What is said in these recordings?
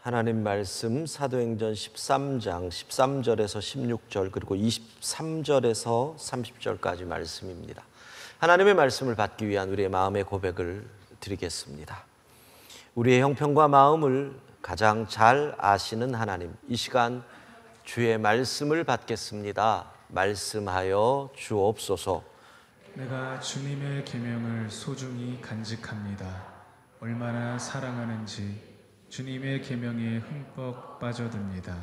하나님 말씀 사도행전 13장 13절에서 16절 그리고 23절에서 30절까지 말씀입니다. 하나님의 말씀을 받기 위한 우리의 마음의 고백을 드리겠습니다. 우리의 형편과 마음을 가장 잘 아시는 하나님, 이 시간 주의 말씀을 받겠습니다. 말씀하여 주옵소서. 내가 주님의 계명을 소중히 간직합니다. 얼마나 사랑하는지 주님의 계명에 흠뻑 빠져듭니다.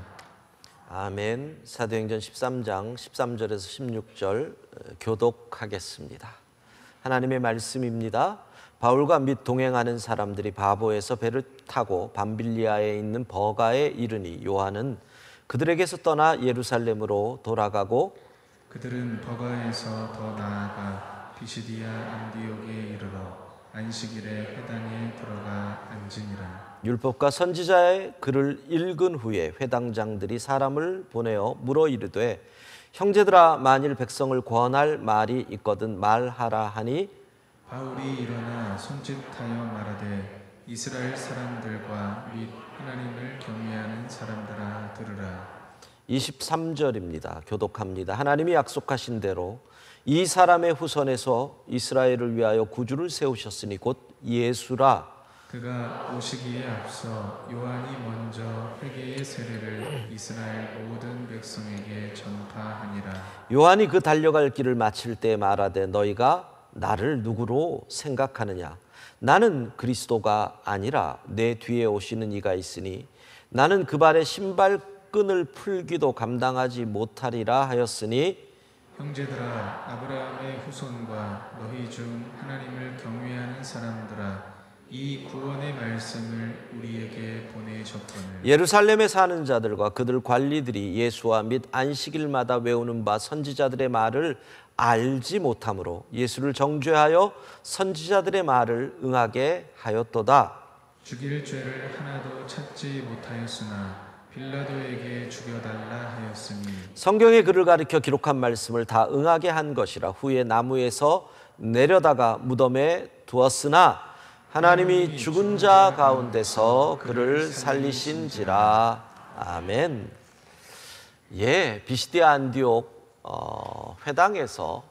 아멘. 사도행전 13장 13절에서 16절 교독하겠습니다. 하나님의 말씀입니다. 바울과 및 동행하는 사람들이 바보에서 배를 타고 밤빌리아에 있는 버가에 이르니 요한은 그들에게서 떠나 예루살렘으로 돌아가고 그들은 버가에서 더 나아가 비시디아 안디옥에 이르러 안식일에 회당에 들어가 앉으니라. 율법과 선지자의 글을 읽은 후에 회당장들이 사람을 보내어 물어 이르되 형제들아, 만일 백성을 권할 말이 있거든 말하라 하니 바울이 일어나 손짓하여 말하되 이스라엘 사람들과 및 하나님을 경외하는 사람들아 들으라. 23절입니다. 교독합니다. 하나님이 약속하신 대로 이 사람의 후손에서 이스라엘을 위하여 구주를 세우셨으니 곧 예수라. 그가 오시기에 앞서 요한이 먼저 회개의 세례를 이스라엘 모든 백성에게 전파하니라. 요한이 그 달려갈 길을 마칠 때 말하되 너희가 나를 누구로 생각하느냐? 나는 그리스도가 아니라 내 뒤에 오시는 이가 있으니 나는 그 발의 신발끈을 풀기도 감당하지 못하리라 하였으니 형제들아, 아브라함의 후손과 너희 중 하나님을 경외하는 사람들아, 이 구원의 말씀을 우리에게 보내셨거늘 예루살렘에 사는 자들과 그들 관리들이 예수와 및 안식일마다 외우는 바 선지자들의 말을 알지 못하므로 예수를 정죄하여 선지자들의 말을 응하게 하였도다. 죽일 죄를 하나도 찾지 못하였으나 빌라도에게 죽여달라 하였으니 성경의 글을 가리켜 기록한 말씀을 다 응하게 한 것이라. 후에 나무에서 내려다가 무덤에 두었으나 하나님이 죽은 자 가운데서 그를 살리신지라. 아멘. 예, 비시디아 안디옥 회당에서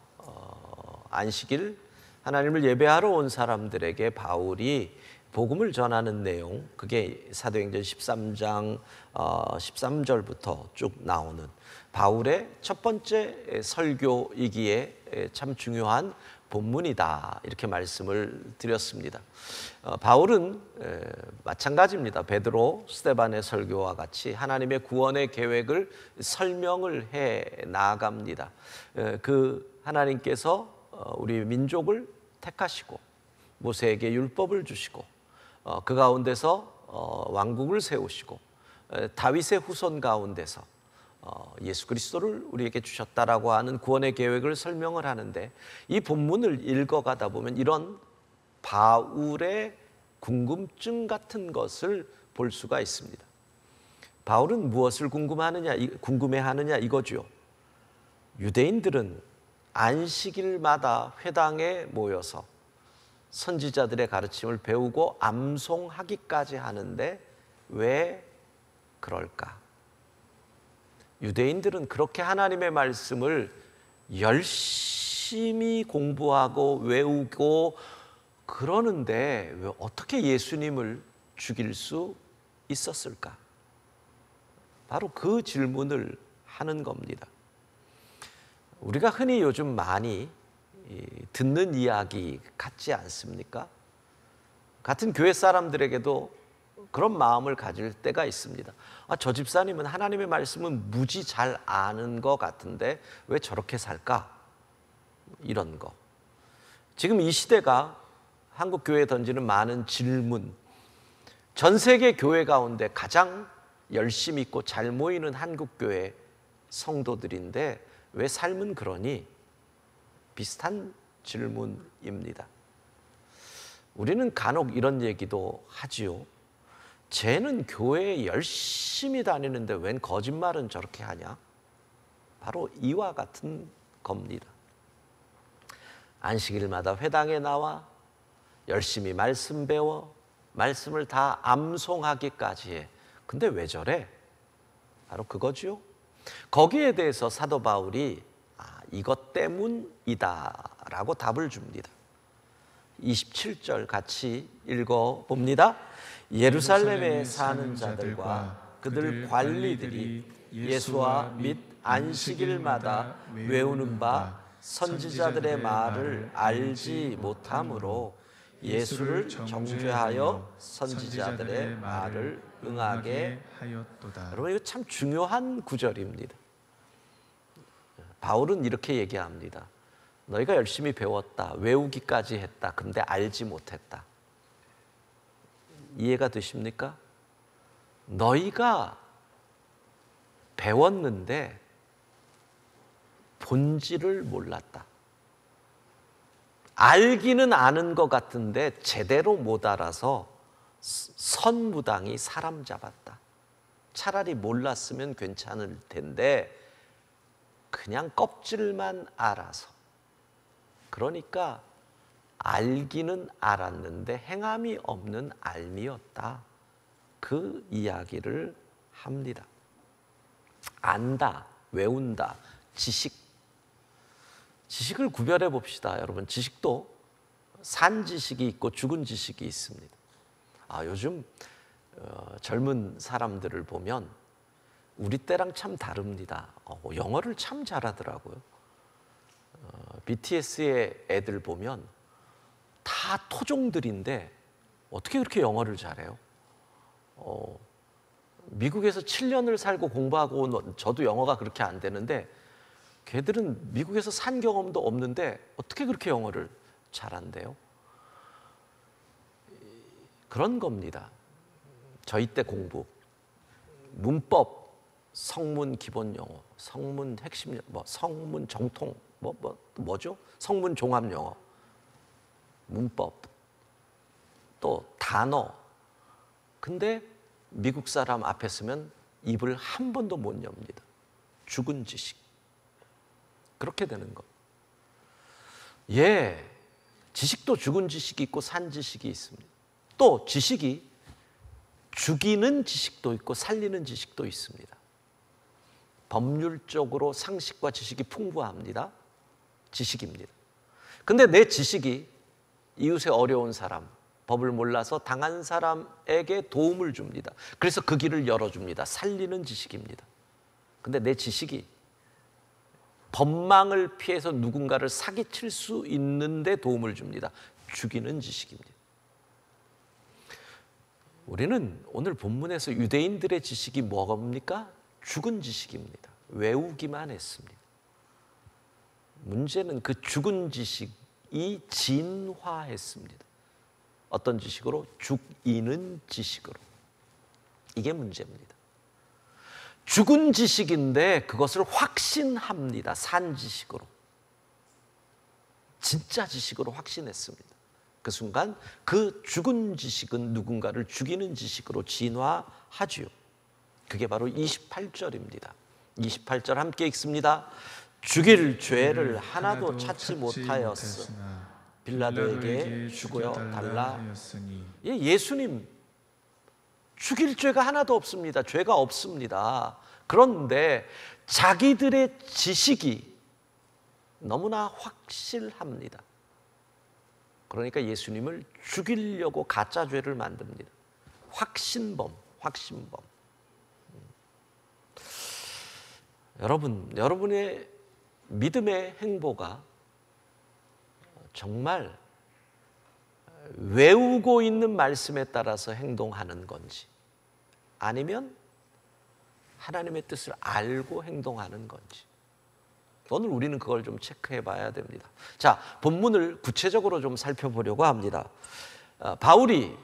안식일 하나님을 예배하러 온 사람들에게 바울이 복음을 전하는 내용, 그게 사도행전 13장 13절부터 쭉 나오는 바울의 첫 번째 설교이기에 참 중요한 본문이다, 이렇게 말씀을 드렸습니다. 바울은 마찬가지입니다. 베드로, 스데반의 설교와 같이 하나님의 구원의 계획을 설명을 해 나아갑니다. 그 하나님께서 우리 민족을 택하시고 모세에게 율법을 주시고 그 가운데서 왕국을 세우시고 다윗의 후손 가운데서 예수 그리스도를 우리에게 주셨다라고 하는 구원의 계획을 설명을 하는데, 이 본문을 읽어가다 보면 이런 바울의 궁금증 같은 것을 볼 수가 있습니다. 바울은 무엇을 궁금해하느냐 이거죠. 유대인들은 안식일마다 회당에 모여서 선지자들의 가르침을 배우고 암송하기까지 하는데 왜 그럴까? 유대인들은 그렇게 하나님의 말씀을 열심히 공부하고 외우고 그러는데 왜 어떻게 예수님을 죽일 수 있었을까? 바로 그 질문을 하는 겁니다. 우리가 흔히 요즘 많이 듣는 이야기 같지 않습니까? 같은 교회 사람들에게도 그런 마음을 가질 때가 있습니다. 저 집사님은 하나님의 말씀은 무지 잘 아는 것 같은데 왜 저렇게 살까? 이런 거. 지금 이 시대가 한국 교회에 던지는 많은 질문, 전 세계 교회 가운데 가장 열심히 있고 잘 모이는 한국 교회 성도들인데 왜 삶은 그러니? 비슷한 질문입니다. 우리는 간혹 이런 얘기도 하지요. 쟤는 교회에 열심히 다니는데 웬 거짓말은 저렇게 하냐? 바로 이와 같은 겁니다. 안식일마다 회당에 나와 열심히 말씀 배워 말씀을 다 암송하기까지의 근데 왜 저래? 바로 그거지요. 거기에 대해서 사도 바울이 이것 때문이다라고 답을 줍니다. 27절 같이 읽어봅니다. 예루살렘에 사는 자들과 그들 관리들이 예수와 및 안식일마다 외우는 바 선지자들의 말을 알지 못하므로 예수를 정죄하여 선지자들의 말을 응하게 하였도다. 여러분, 이거 참 중요한 구절입니다. 바울은 이렇게 얘기합니다. 너희가 열심히 배웠다, 외우기까지 했다, 근데 알지 못했다. 이해가 되십니까? 너희가 배웠는데 본질을 몰랐다. 알기는 아는 것 같은데 제대로 못 알아서 선무당이 사람 잡았다. 차라리 몰랐으면 괜찮을 텐데 그냥 껍질만 알아서, 그러니까 알기는 알았는데 행함이 없는 알미였다. 그 이야기를 합니다. 안다, 외운다, 지식을 구별해 봅시다. 여러분, 지식도 산 지식이 있고 죽은 지식이 있습니다. 요즘 젊은 사람들을 보면 우리 때랑 참 다릅니다. 영어를 참 잘하더라고요. BTS의 애들 보면 다 토종들인데 어떻게 그렇게 영어를 잘해요? 미국에서 7년을 살고 공부하고 저도 영어가 그렇게 안 되는데 걔들은 미국에서 산 경험도 없는데 어떻게 그렇게 영어를 잘한대요? 그런 겁니다. 저희 때 공부, 문법, 성문 기본 영어, 성문 핵심 영어, 성문 정통, 뭐죠? 성문 종합 영어, 문법, 또 단어. 근데 미국 사람 앞에 서면 입을 한 번도 못 엽니다. 죽은 지식. 그렇게 되는 거. 지식도 죽은 지식이 있고 산 지식이 있습니다. 또 지식이 죽이는 지식도 있고 살리는 지식도 있습니다. 법률적으로 상식과 지식이 풍부합니다. 지식입니다. 근데 내 지식이 이웃의 어려운 사람, 법을 몰라서 당한 사람에게 도움을 줍니다. 그래서 그 길을 열어줍니다. 살리는 지식입니다. 근데 내 지식이 법망을 피해서 누군가를 사기칠 수 있는데 도움을 줍니다. 죽이는 지식입니다. 우리는 오늘 본문에서 유대인들의 지식이 뭡니까? 죽은 지식입니다. 외우기만 했습니다. 문제는 그 죽은 지식이 진화했습니다. 어떤 지식으로? 죽이는 지식으로. 이게 문제입니다. 죽은 지식인데 그것을 확신합니다. 산 지식으로. 진짜 지식으로 확신했습니다. 그 순간 그 죽은 지식은 누군가를 죽이는 지식으로 진화하지요. 그게 바로 28절입니다. 28절 함께 읽습니다. 죽일 죄를 하나도 찾지 못하였으 빌라도에게 죽여 달라 하였으니. 예수님 죽일 죄가 하나도 없습니다. 죄가 없습니다. 그런데 자기들의 지식이 너무나 확실합니다. 그러니까 예수님을 죽이려고 가짜 죄를 만듭니다. 확신범. 여러분의 믿음의 행보가 정말 외우고 있는 말씀에 따라서 행동하는 건지, 아니면 하나님의 뜻을 알고 행동하는 건지, 오늘 우리는 그걸 좀 체크해 봐야 됩니다. 자, 본문을 구체적으로 좀 살펴보려고 합니다. 바울이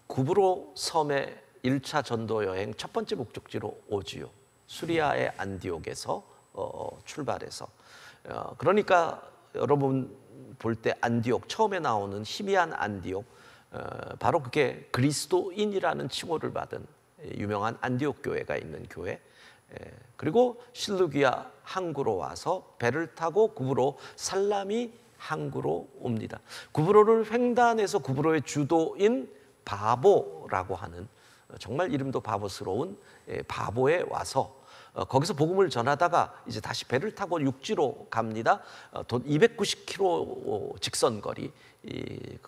구브로 섬의 1차 전도 여행 첫 번째 목적지로 오지요. 수리아의 안디옥에서 출발해서. 그러니까 여러분 볼 때 안디옥, 처음에 나오는 희미한 안디옥, 바로 그게 그리스도인이라는 칭호를 받은 유명한 안디옥 교회가 있는 교회. 그리고 실루기아 항구로 와서 배를 타고 구브로 살라미 항구로 옵니다. 구브로를 횡단해서 구브로의 주도인 바보라고 하는 정말 이름도 바보스러운 바보에 와서 거기서 복음을 전하다가 이제 다시 배를 타고 육지로 갑니다. 290km 직선거리,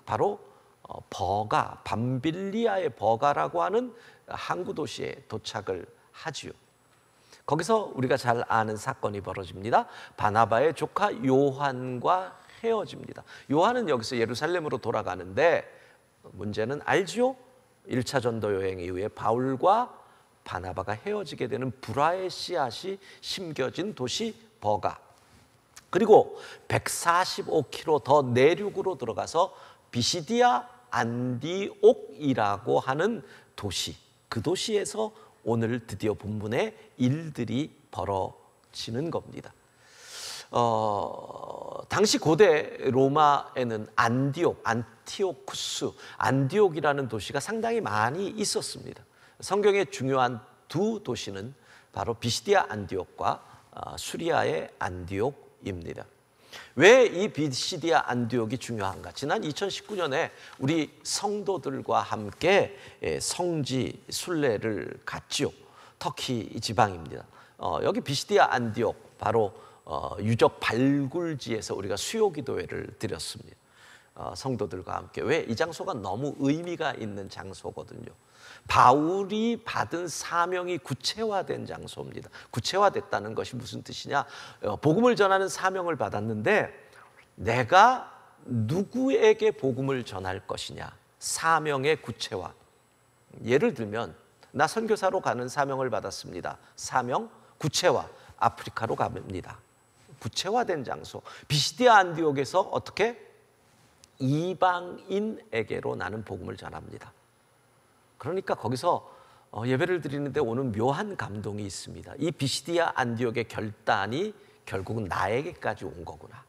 바로 버가, 밤빌리아의 버가라고 하는 항구 도시에 도착을 하지요. 거기서 우리가 잘 아는 사건이 벌어집니다. 바나바의 조카 요한과 헤어집니다. 요한은 여기서 예루살렘으로 돌아가는데 문제는 알지요? 1차 전도 여행 이후에 바울과 바나바가 헤어지게 되는 불화의 씨앗이 심겨진 도시 버가, 그리고 145km 더 내륙으로 들어가서 비시디아 안디옥이라고 하는 도시, 그 도시에서 오늘 드디어 본문의 일들이 벌어지는 겁니다. 당시 고대 로마에는 안티오쿠스, 안디옥이라는 도시가 상당히 많이 있었습니다. 성경의 중요한 두 도시는 바로 비시디아 안디옥과 수리아의 안디옥입니다. 왜 이 비시디아 안디옥이 중요한가? 지난 2019년에 우리 성도들과 함께 성지 순례를 갔지요. 터키 지방입니다. 여기 비시디아 안디옥, 바로 유적 발굴지에서 우리가 수요기도회를 드렸습니다. 성도들과 함께. 왜? 이 장소가 너무 의미가 있는 장소거든요. 바울이 받은 사명이 구체화된 장소입니다. 구체화됐다는 것이 무슨 뜻이냐? 복음을 전하는 사명을 받았는데 내가 누구에게 복음을 전할 것이냐? 사명의 구체화. 예를 들면 나 선교사로 가는 사명을 받았습니다. 사명 구체화. 아프리카로 갑니다. 구체화된 장소. 비시디아 안디옥에서 어떻게? 이방인에게로 나는 복음을 전합니다. 그러니까 거기서 예배를 드리는데 오는 묘한 감동이 있습니다. 이 비시디아 안디옥의 결단이 결국은 나에게까지 온 거구나.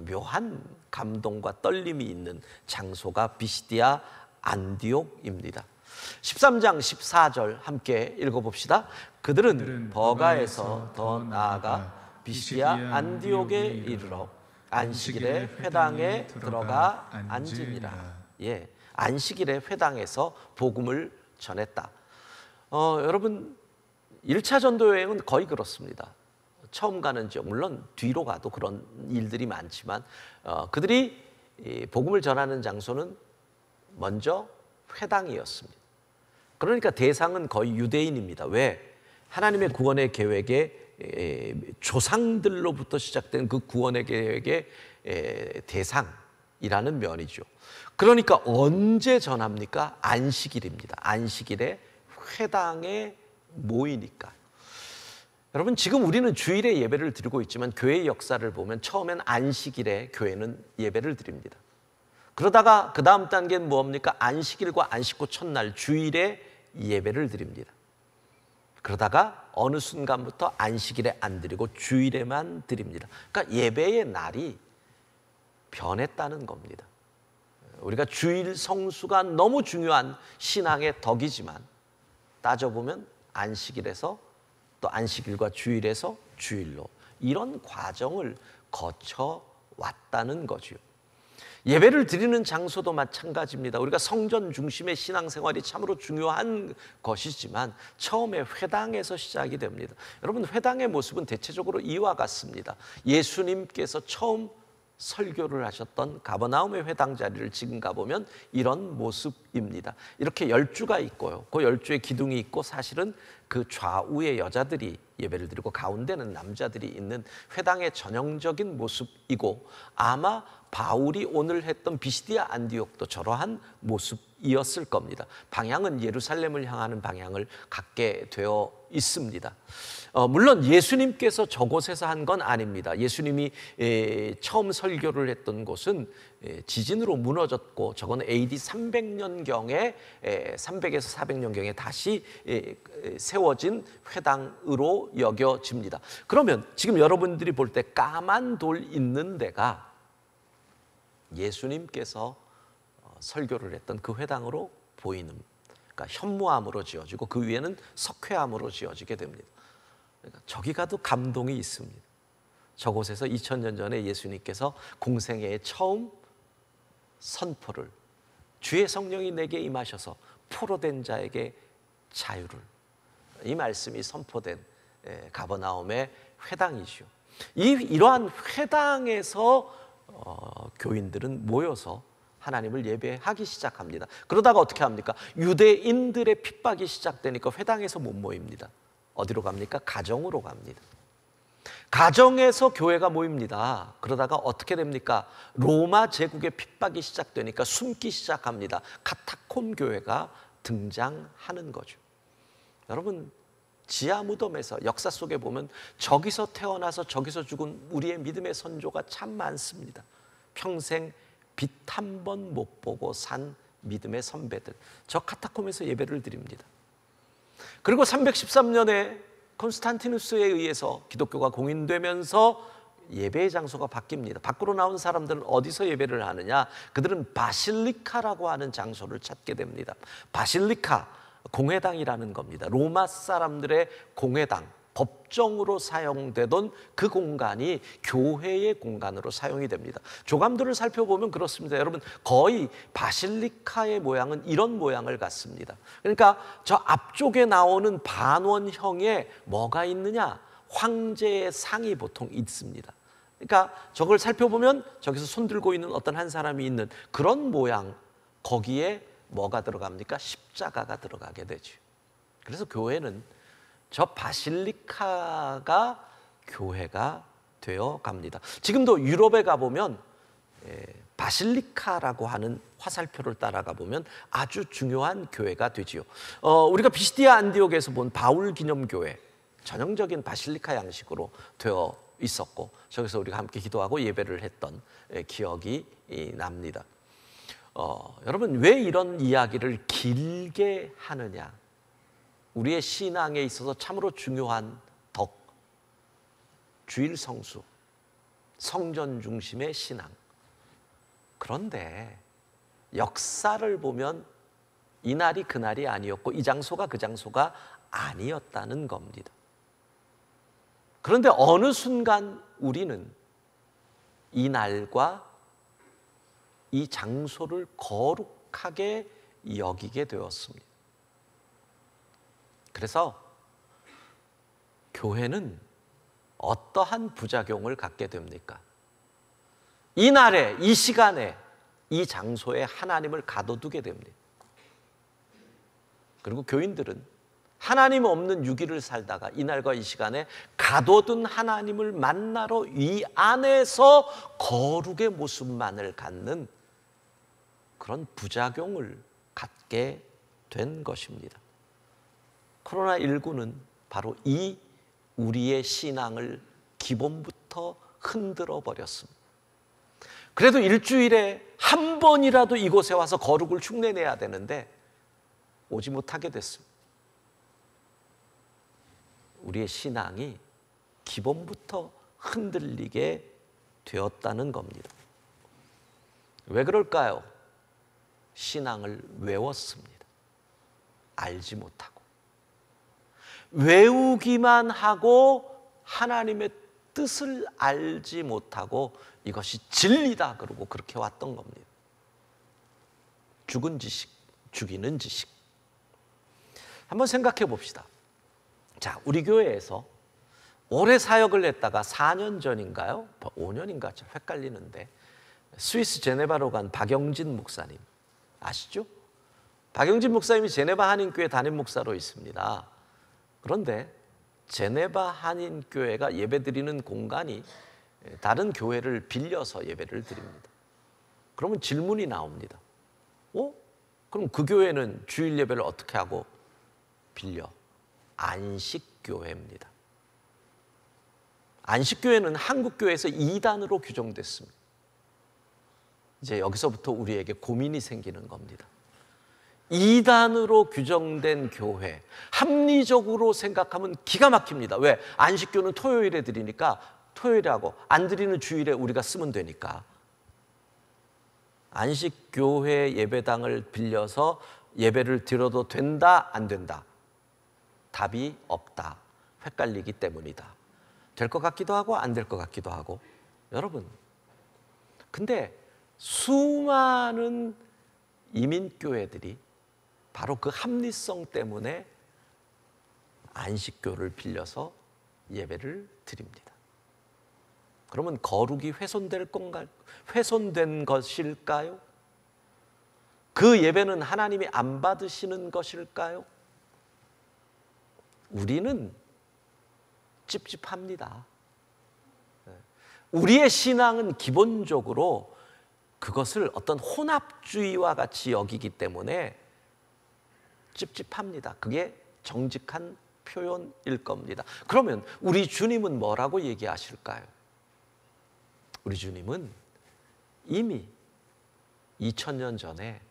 묘한 감동과 떨림이 있는 장소가 비시디아 안디옥입니다. 13장 14절 함께 읽어봅시다. 그들은 버가에서 더 나아가 비시디아 안디옥에 이르러 안식일에 회당에 들어가 앉으니라. 예, 안식일에 회당에서 복음을 전했다. 여러분 1차 전도 여행은 거의 그렇습니다. 처음 가는 지역, 물론 뒤로 가도 그런 일들이 많지만 그들이 복음을 전하는 장소는 먼저 회당이었습니다. 그러니까 대상은 거의 유대인입니다. 왜? 하나님의 구원의 계획에 조상들로부터 시작된 그 구원의 계획의 대상이라는 면이죠. 그러니까 언제 전합니까? 안식일입니다. 안식일에 회당에 모이니까. 여러분 지금 우리는 주일에 예배를 드리고 있지만 교회의 역사를 보면 처음엔 안식일에 교회는 예배를 드립니다. 그러다가 그 다음 단계는 뭡니까? 안식일과 안식구 첫날 주일에 예배를 드립니다. 그러다가 어느 순간부터 안식일에 안 드리고 주일에만 드립니다. 그러니까 예배의 날이 변했다는 겁니다. 우리가 주일 성수가 너무 중요한 신앙의 덕이지만 따져보면 안식일에서 또 안식일과 주일에서 주일로 이런 과정을 거쳐왔다는 거죠. 예배를 드리는 장소도 마찬가지입니다. 우리가 성전 중심의 신앙생활이 참으로 중요한 것이지만 처음에 회당에서 시작이 됩니다. 여러분 회당의 모습은 대체적으로 이와 같습니다. 예수님께서 처음 설교를 하셨던 가버나움의 회당 자리를 지금 가보면 이런 모습입니다. 이렇게 열주가 있고요. 그 열주에 기둥이 있고 사실은 그 좌우에 여자들이 예배를 드리고 가운데는 남자들이 있는 회당의 전형적인 모습이고 아마 바울이 오늘 했던 비시디아 안디옥도 저러한 모습이었을 겁니다. 방향은 예루살렘을 향하는 방향을 갖게 되어 있습니다. 물론 예수님께서 저곳에서 한 건 아닙니다. 예수님이 처음 설교를 했던 곳은 지진으로 무너졌고 저건 AD 300년경에 300에서 400년경에 다시 세워진 회당으로 여겨집니다. 그러면 지금 여러분들이 볼 때 까만 돌 있는 데가 예수님께서 설교를 했던 그 회당으로 보이는, 그러니까 현무암으로 지어지고 그 위에는 석회암으로 지어지게 됩니다. 그러니까 저기 가도 감동이 있습니다. 저곳에서 2000년 전에 예수님께서 공생애의 처음 선포를 주의 성령이 내게 임하셔서 포로된 자에게 자유를. 이 말씀이 선포된 가버나움의 회당이죠. 이러한 회당에서 교인들은 모여서 하나님을 예배하기 시작합니다. 그러다가 어떻게 합니까? 유대인들의 핍박이 시작되니까 회당에서 못 모입니다. 어디로 갑니까? 가정으로 갑니다. 가정에서 교회가 모입니다. 그러다가 어떻게 됩니까? 로마 제국의 핍박이 시작되니까 숨기 시작합니다. 카타콤 교회가 등장하는 거죠. 여러분, 지하 무덤에서 역사 속에 보면 저기서 태어나서 저기서 죽은 우리의 믿음의 선조가 참 많습니다. 평생 빛 한 번 못 보고 산 믿음의 선배들, 저 카타콤에서 예배를 드립니다. 그리고 313년에 콘스탄티누스에 의해서 기독교가 공인되면서 예배의 장소가 바뀝니다. 밖으로 나온 사람들은 어디서 예배를 하느냐? 그들은 바실리카라고 하는 장소를 찾게 됩니다. 바실리카, 공회당이라는 겁니다. 로마 사람들의 공회당, 법정으로 사용되던 그 공간이 교회의 공간으로 사용이 됩니다. 조감들을 살펴보면 그렇습니다. 여러분, 거의 바실리카의 모양은 이런 모양을 갖습니다. 그러니까 저 앞쪽에 나오는 반원형에 뭐가 있느냐? 황제의 상이 보통 있습니다. 그러니까 저걸 살펴보면 저기서 손 들고 있는 어떤 한 사람이 있는 그런 모양, 거기에 뭐가 들어갑니까? 십자가가 들어가게 되죠. 그래서 교회는 저 바실리카가 교회가 되어 갑니다. 지금도 유럽에 가보면 바실리카라고 하는 화살표를 따라가 보면 아주 중요한 교회가 되지요. 우리가 비시디아 안디옥에서 본 바울 기념교회, 전형적인 바실리카 양식으로 되어 있었고, 저기서 우리가 함께 기도하고 예배를 했던 기억이 납니다. 여러분, 왜 이런 이야기를 길게 하느냐? 우리의 신앙에 있어서 참으로 중요한 덕, 주일 성수, 성전 중심의 신앙. 그런데 역사를 보면 이날이 그날이 아니었고 이 장소가 그 장소가 아니었다는 겁니다. 그런데 어느 순간 우리는 이 날과 이 장소를 거룩하게 여기게 되었습니다. 그래서 교회는 어떠한 부작용을 갖게 됩니까? 이 날에, 이 시간에, 이 장소에 하나님을 가둬두게 됩니다. 그리고 교인들은 하나님 없는 6일을 살다가 이 날과 이 시간에 가둬둔 하나님을 만나러 이 안에서 거룩의 모습만을 갖는 그런 부작용을 갖게 된 것입니다. 코로나19는 바로 이 우리의 신앙을 기본부터 흔들어 버렸습니다. 그래도 일주일에 한 번이라도 이곳에 와서 거룩을 흉내내야 되는데 오지 못하게 됐습니다. 우리의 신앙이 기본부터 흔들리게 되었다는 겁니다. 왜 그럴까요? 신앙을 외웠습니다. 알지 못하고. 외우기만 하고 하나님의 뜻을 알지 못하고 이것이 진리다 그러고 그렇게 왔던 겁니다. 죽은 지식, 죽이는 지식. 한번 생각해 봅시다. 자, 우리 교회에서 오래 사역을 했다가 4년 전인가요? 5년인가 좀 헷갈리는데 스위스 제네바로 간 박영진 목사님 아시죠? 박영진 목사님이 제네바 한인교회 담임 목사로 있습니다. 그런데 제네바 한인교회가 예배드리는 공간이 다른 교회를 빌려서 예배를 드립니다. 그러면 질문이 나옵니다. 그럼 그 교회는 주일 예배를 어떻게 하고 빌려? 안식교회입니다. 안식교회는 한국교회에서 2단으로 규정됐습니다. 이제 여기서부터 우리에게 고민이 생기는 겁니다. 2단으로 규정된 교회, 합리적으로 생각하면 기가 막힙니다. 왜? 안식교는 토요일에 드리니까 토요일에 하고 안 드리는 주일에 우리가 쓰면 되니까. 안식교회 예배당을 빌려서 예배를 드려도 된다, 안 된다? 답이 없다. 헷갈리기 때문이다. 될 것 같기도 하고 안 될 것 같기도 하고. 여러분, 근데 수많은 이민교회들이 바로 그 합리성 때문에 안식교를 빌려서 예배를 드립니다. 그러면 거룩이 훼손된 것일까요? 그 예배는 하나님이 안 받으시는 것일까요? 우리는 찝찝합니다. 우리의 신앙은 기본적으로 그것을 어떤 혼합주의와 같이 여기기 때문에 찝찝합니다. 그게 정직한 표현일 겁니다. 그러면 우리 주님은 뭐라고 얘기하실까요? 우리 주님은 이미 2000년 전에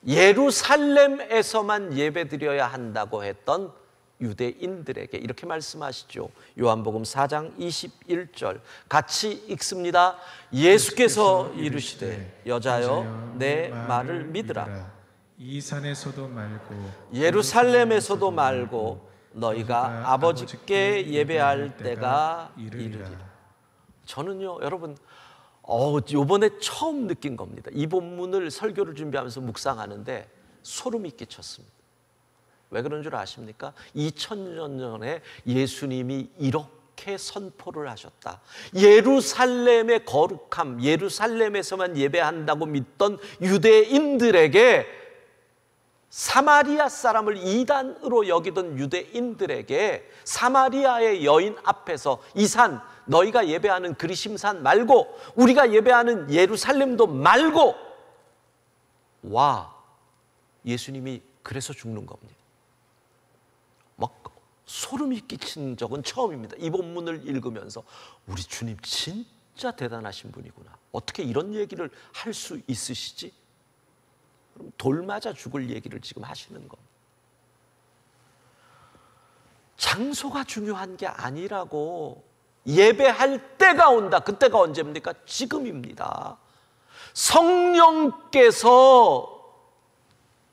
예루살렘에서만 예배드려야 한다고 했던 유대인들에게 이렇게 말씀하시죠. 요한복음 4장 21절 같이 읽습니다. 예수께서 이르시되 여자여 내 말을 믿으라. 이 산에서도 말고 예루살렘에서도 말고 너희가 아버지께 예배할 때가 이르리라. 저는요 여러분 이번에 처음 느낀 겁니다. 이 본문을 설교를 준비하면서 묵상하는데 소름이 끼쳤습니다. 왜 그런 줄 아십니까? 2000년 전에 예수님이 이렇게 선포를 하셨다. 예루살렘의 거룩함, 예루살렘에서만 예배한다고 믿던 유대인들에게, 사마리아 사람을 이단으로 여기던 유대인들에게 사마리아의 여인 앞에서 이 산, 너희가 예배하는 그리심산 말고 우리가 예배하는 예루살렘도 말고 와, 예수님이 그래서 죽는 겁니다. 막 소름이 끼친 적은 처음입니다. 이 본문을 읽으면서 우리 주님 진짜 대단하신 분이구나. 어떻게 이런 얘기를 할 수 있으시지? 그럼 돌 맞아 죽을 얘기를 지금 하시는 겁니다. 장소가 중요한 게 아니라고. 예배할 때가 온다. 그때가 언제입니까? 지금입니다. 성령께서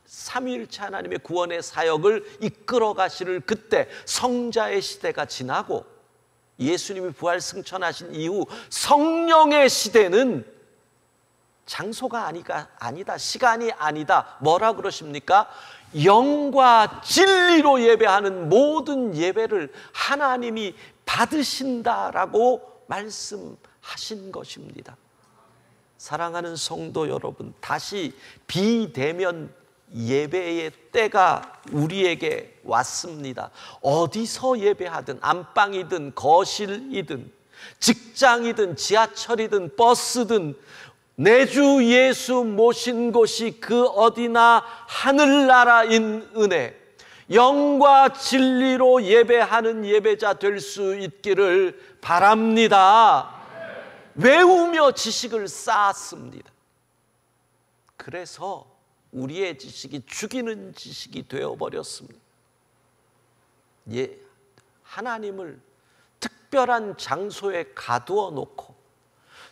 삼위일체 하나님의 구원의 사역을 이끌어 가시를 그때, 성자의 시대가 지나고 예수님이 부활 승천하신 이후 성령의 시대는 장소가 아니다, 시간이 아니다. 뭐라 그러십니까? 영과 진리로 예배하는 모든 예배를 하나님이 받으신다라고 말씀하신 것입니다. 사랑하는 성도 여러분, 다시 비대면 예배의 때가 우리에게 왔습니다. 어디서 예배하든, 안방이든 거실이든 직장이든 지하철이든 버스든 내 주 예수 모신 곳이 그 어디나 하늘나라인 은혜, 영과 진리로 예배하는 예배자 될 수 있기를 바랍니다. 외우며 지식을 쌓았습니다. 그래서 우리의 지식이 죽이는 지식이 되어버렸습니다. 하나님을 특별한 장소에 가두어 놓고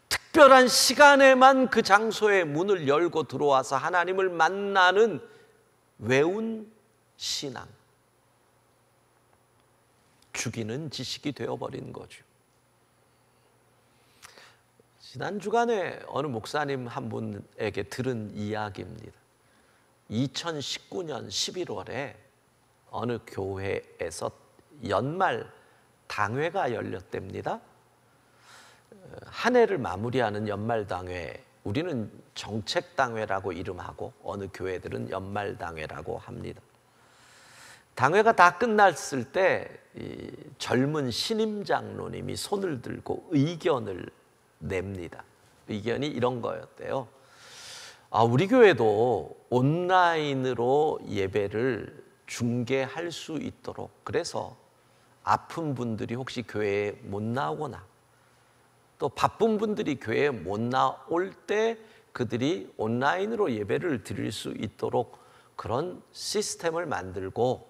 특별한 시간에만 그 장소의 문을 열고 들어와서 하나님을 만나는 외운 신앙, 죽이는 지식이 되어버린 거죠. 지난 주간에 어느 목사님 한 분에게 들은 이야기입니다. 2019년 11월에 어느 교회에서 연말 당회가 열렸답니다. 한 해를 마무리하는 연말당회, 우리는 정책당회라고 이름하고 어느 교회들은 연말당회라고 합니다. 당회가 다 끝났을 때 젊은 신임 장로님이 손을 들고 의견을 냅니다. 의견이 이런 거였대요. 우리 교회도 온라인으로 예배를 중계할 수 있도록, 그래서 아픈 분들이 혹시 교회에 못 나오거나 또 바쁜 분들이 교회에 못 나올 때 그들이 온라인으로 예배를 드릴 수 있도록 그런 시스템을 만들고,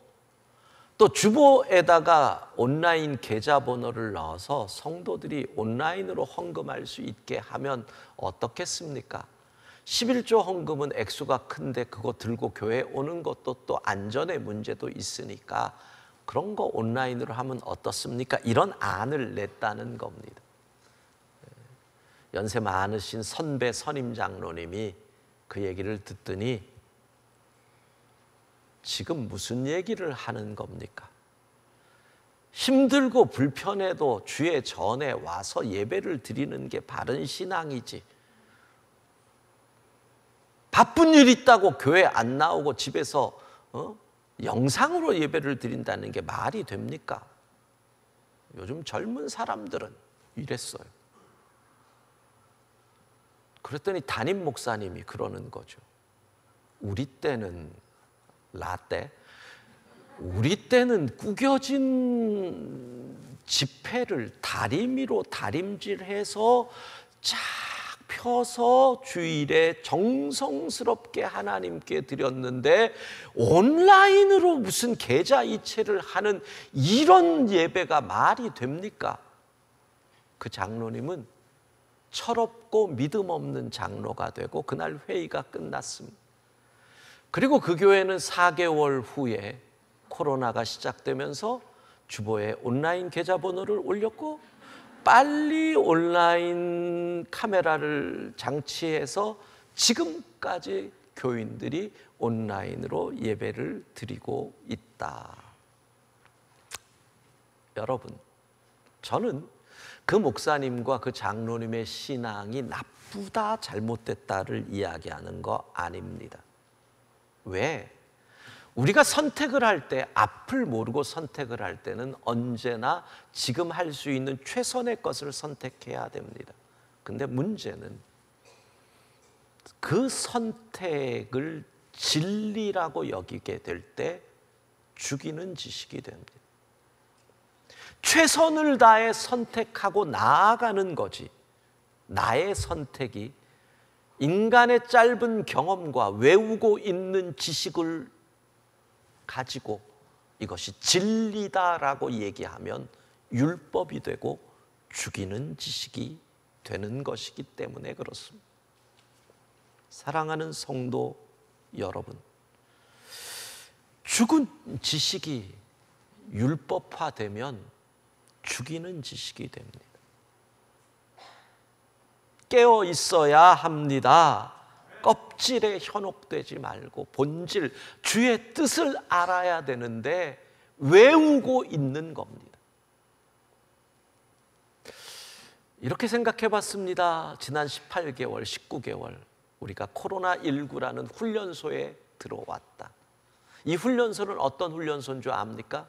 또 주보에다가 온라인 계좌번호를 넣어서 성도들이 온라인으로 헌금할 수 있게 하면 어떻겠습니까? 11조 헌금은 액수가 큰데 그거 들고 교회 오는 것도 또 안전의 문제도 있으니까 그런 거 온라인으로 하면 어떻습니까? 이런 안을 냈다는 겁니다. 연세 많으신 선배 선임 장로님이 그 얘기를 듣더니 지금 무슨 얘기를 하는 겁니까? 힘들고 불편해도 주의 전에 와서 예배를 드리는 게 바른 신앙이지. 바쁜 일 있다고 교회 안 나오고 집에서 영상으로 예배를 드린다는 게 말이 됩니까? 요즘 젊은 사람들은 이랬어요. 그랬더니 담임 목사님이 그러는 거죠. 우리 때는 라떼, 우리 때는 구겨진 지폐를 다리미로 다림질해서 쫙 펴서 주일에 정성스럽게 하나님께 드렸는데 온라인으로 무슨 계좌이체를 하는 이런 예배가 말이 됩니까? 그 장로님은 철없고 믿음 없는 장로가 되고 그날 회의가 끝났습니다. 그리고 그 교회는 4개월 후에 코로나가 시작되면서 주보에 온라인 계좌번호를 올렸고 빨리 온라인 카메라를 장치해서 지금까지 교인들이 온라인으로 예배를 드리고 있다. 여러분, 저는 그 목사님과 그 장로님의 신앙이 나쁘다, 잘못됐다를 이야기하는 거 아닙니다. 왜? 우리가 선택을 할 때, 앞을 모르고 선택을 할 때는 언제나 지금 할 수 있는 최선의 것을 선택해야 됩니다. 근데 문제는 그 선택을 진리라고 여기게 될 때 죽이는 지식이 됩니다. 최선을 다해 선택하고 나아가는 거지, 나의 선택이 인간의 짧은 경험과 외우고 있는 지식을 가지고 이것이 진리다라고 얘기하면 율법이 되고 죽이는 지식이 되는 것이기 때문에 그렇습니다. 사랑하는 성도 여러분, 죽은 지식이 율법화되면 죽이는 지식이 됩니다. 깨어 있어야 합니다. 껍질에 현혹되지 말고 본질, 주의 뜻을 알아야 되는데 외우고 있는 겁니다. 이렇게 생각해 봤습니다. 지난 18개월, 19개월 우리가 코로나19라는 훈련소에 들어왔다. 이 훈련소는 어떤 훈련소인 줄 압니까?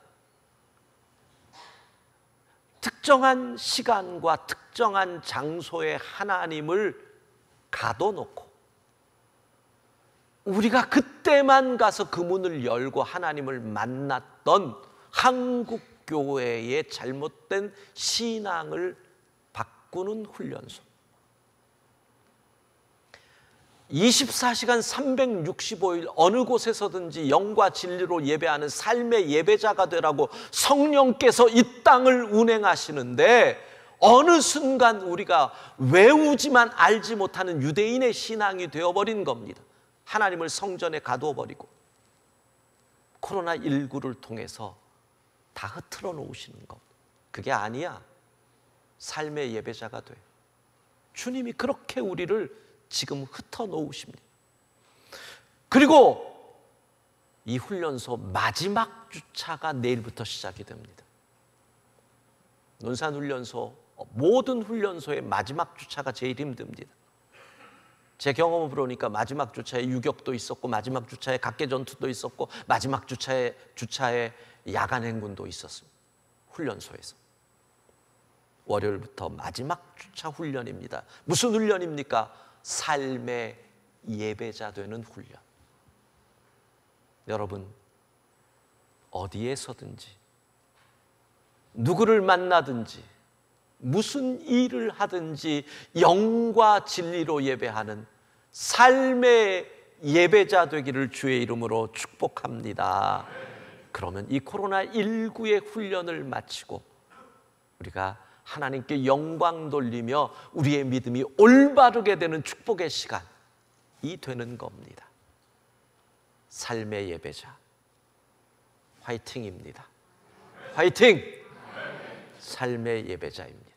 특정한 시간과 특정한 장소에 하나님을 가둬놓고 우리가 그때만 가서 그 문을 열고 하나님을 만났던 한국 교회의 잘못된 신앙을 바꾸는 훈련소. 24시간 365일 어느 곳에서든지 영과 진리로 예배하는 삶의 예배자가 되라고 성령께서 이 땅을 운행하시는데 어느 순간 우리가 외우지만 알지 못하는 유대인의 신앙이 되어버린 겁니다. 하나님을 성전에 가두어버리고 코로나19를 통해서 다 흐트러 놓으시는 것. 그게 아니야. 삶의 예배자가 돼. 주님이 그렇게 우리를 지금 흩어 놓으십니다. 그리고 이 훈련소 마지막 주차가 내일부터 시작이 됩니다. 논산훈련소, 모든 훈련소의 마지막 주차가 제일 힘듭니다. 제 경험을 보니까 마지막 주차에 유격도 있었고 마지막 주차에 각계전투도 있었고 마지막 주차에 야간 행군도 있었습니다. 훈련소에서. 월요일부터 마지막 주차 훈련입니다. 무슨 훈련입니까? 삶의 예배자 되는 훈련. 여러분, 어디에서든지 누구를 만나든지 무슨 일을 하든지 영과 진리로 예배하는 삶의 예배자 되기를 주의 이름으로 축복합니다. 그러면 이 코로나19의 훈련을 마치고 우리가 하나님께 영광 돌리며 우리의 믿음이 올바르게 되는 축복의 시간이 되는 겁니다. 삶의 예배자 화이팅입니다. 화이팅! 삶의 예배자입니다.